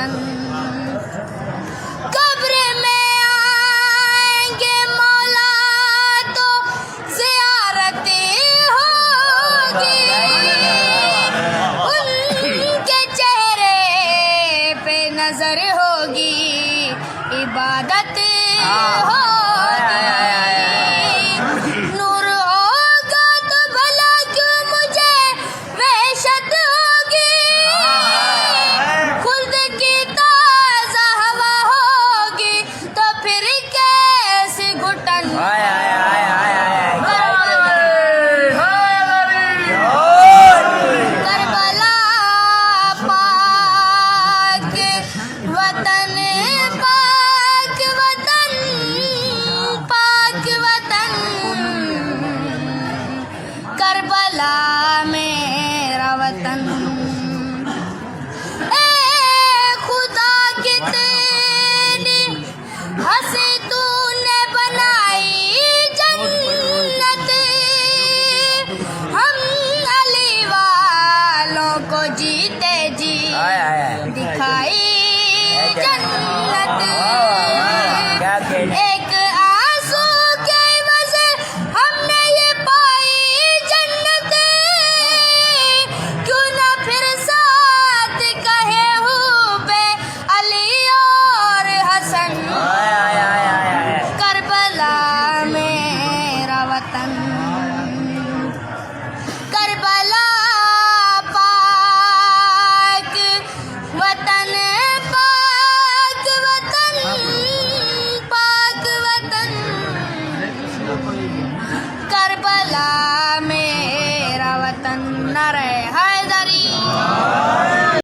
वतन। कब्र में आएंगे मौला तो ज़ियारत होगी, उनके चेहरे पे नजर होगी, इबादत होगी। नूर होगा तो भला क्यों मुझे वहशत होगी, खुल्द की ताज़ा हवा होगी तो फिर कैसी घुटन। करबला पाक वतन, पाक वतन, पाक वतन। करबला मेरा वतन। ए खुदा कितनी हंसी तूने बनाई जन्नत, हम अली वालों को जीते जी दिखाई जन्नत। एक आंसू के वजह हमने ये पाई जन्नत, क्यों ना फिर साथ कहे हुए अली और हसन। करबला मेरा वतन। करबला पाक वतन, पाक वतन, पाक वतन। करबला मेरा वतन। नारे